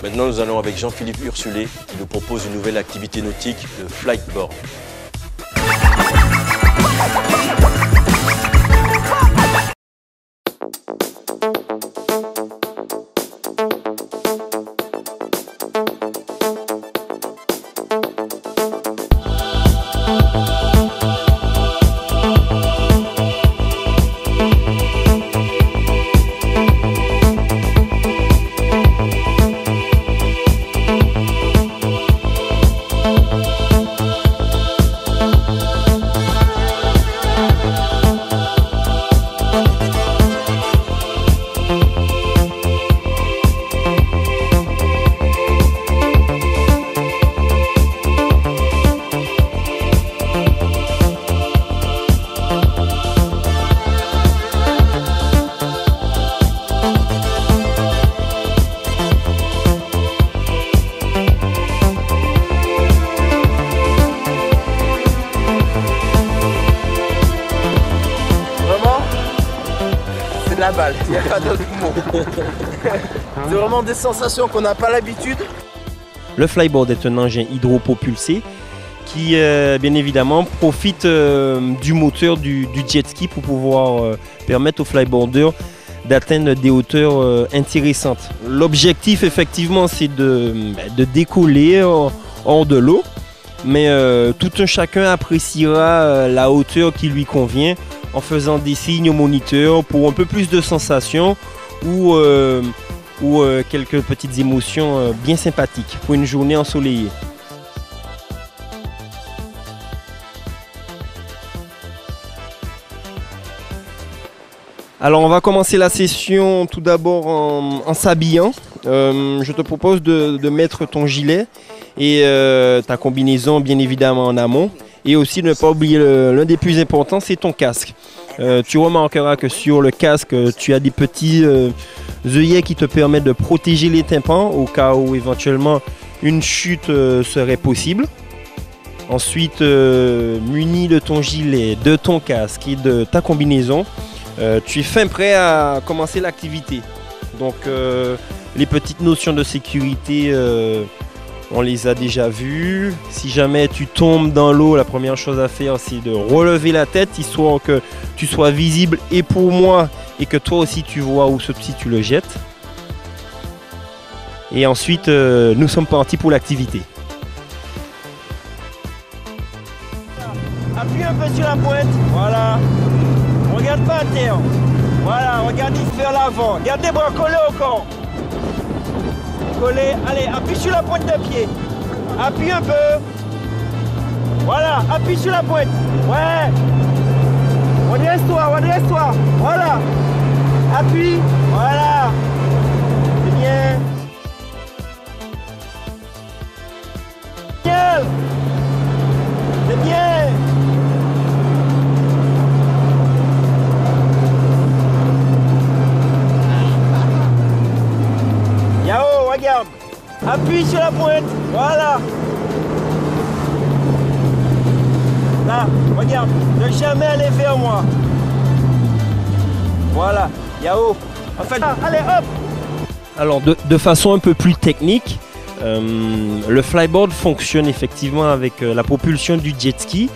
Maintenant, nous allons avec Jean-Philippe Ursulé qui nous propose une nouvelle activité nautique, le flightboard. La balle, il n'y a pas d'autre mot. C'est vraiment des sensations qu'on n'a pas l'habitude. Le flyboard est un engin hydropropulsé qui, bien évidemment, profite du moteur du jet ski pour pouvoir permettre aux flyboarders d'atteindre des hauteurs intéressantes. L'objectif, effectivement, c'est de décoller hors de l'eau, mais tout un chacun appréciera la hauteur qui lui convient en faisant des signes au moniteur pour un peu plus de sensations ou quelques petites émotions bien sympathiques pour une journée ensoleillée. Alors on va commencer la session tout d'abord en s'habillant. Je te propose de mettre ton gilet et ta combinaison bien évidemment en amont. Et aussi ne pas oublier l'un des plus importants, c'est ton casque. Tu remarqueras que sur le casque, tu as des petits œillets qui te permettent de protéger les tympans au cas où éventuellement une chute serait possible. Ensuite, muni de ton gilet, de ton casque et de ta combinaison, tu es fin prêt à commencer l'activité. Donc les petites notions de sécurité, on les a déjà vues. Si jamais tu tombes dans l'eau, la première chose à faire, c'est de relever la tête, histoire que tu sois visible et pour moi, et que toi aussi tu vois où se situe le jet. Et ensuite, nous sommes partis pour l'activité. Appuie un peu sur la pointe, voilà. Regarde pas à terre. Voilà, regarde vers l'avant. Garde les bras collés au corps. Collé. Allez, appuie sur la pointe de pied. Appuie un peu. Voilà, appuie sur la pointe. Ouais. Redresse-toi. Voilà. Appuie. Voilà. C'est bien. Bien. C'est bien. Yao, regarde. Appuie sur la pointe. Voilà. Là, regarde. Ne jamais aller vers moi. Voilà. Yao. En fait, allez, hop. Alors, de façon un peu plus technique, le flyboard fonctionne effectivement avec la propulsion du jet ski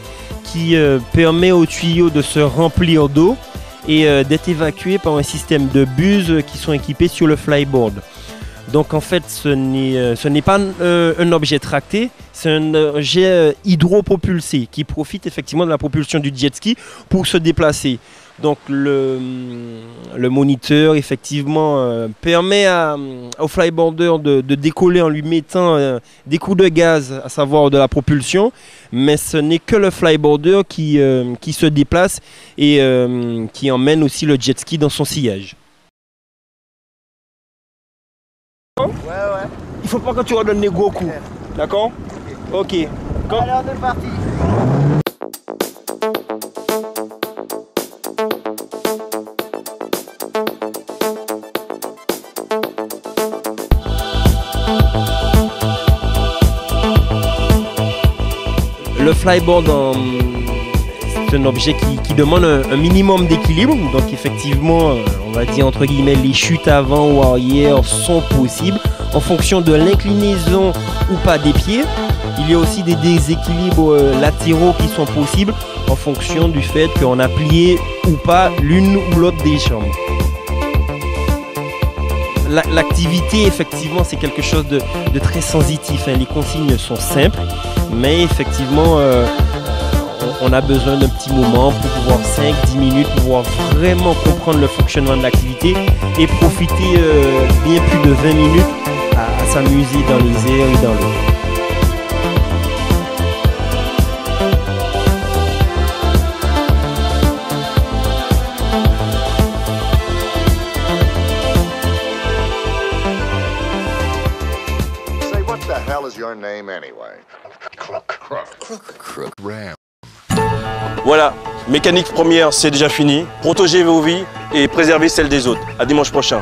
qui permet aux tuyaux de se remplir d'eau et d'être évacués par un système de buses qui sont équipés sur le flyboard. Donc en fait, ce n'est pas un objet tracté, c'est un objet hydropropulsé qui profite effectivement de la propulsion du jet ski pour se déplacer. Donc le moniteur effectivement permet au flyboarder de décoller en lui mettant des coups de gaz, à savoir de la propulsion, mais ce n'est que le flyboarder qui se déplace et qui emmène aussi le jet ski dans son sillage. Ouais. Il faut pas que tu redonnes des gros coups, d'accord? Ok. Allez, on est parti. Le flyboard, c'est un objet qui demande un minimum d'équilibre. Donc effectivement, on va dire entre guillemets, les chutes avant ou arrière sont possibles. en fonction de l'inclinaison ou pas des pieds. Il y a aussi des déséquilibres latéraux qui sont possibles en fonction du fait qu'on a plié ou pas l'une ou l'autre des jambes. L'activité, effectivement, c'est quelque chose de très sensitif. Les consignes sont simples, mais effectivement, on a besoin d'un petit moment pour pouvoir 5-10 minutes, pour pouvoir vraiment comprendre le fonctionnement de l'activité et profiter bien plus de 20 minutes à s'amuser dans les airs et dans l'eau. What the hell is your name anyway? Crook. Ram. Voilà, mécanique première, c'est déjà fini. Protégez vos vies et préservez celles des autres. À dimanche prochain.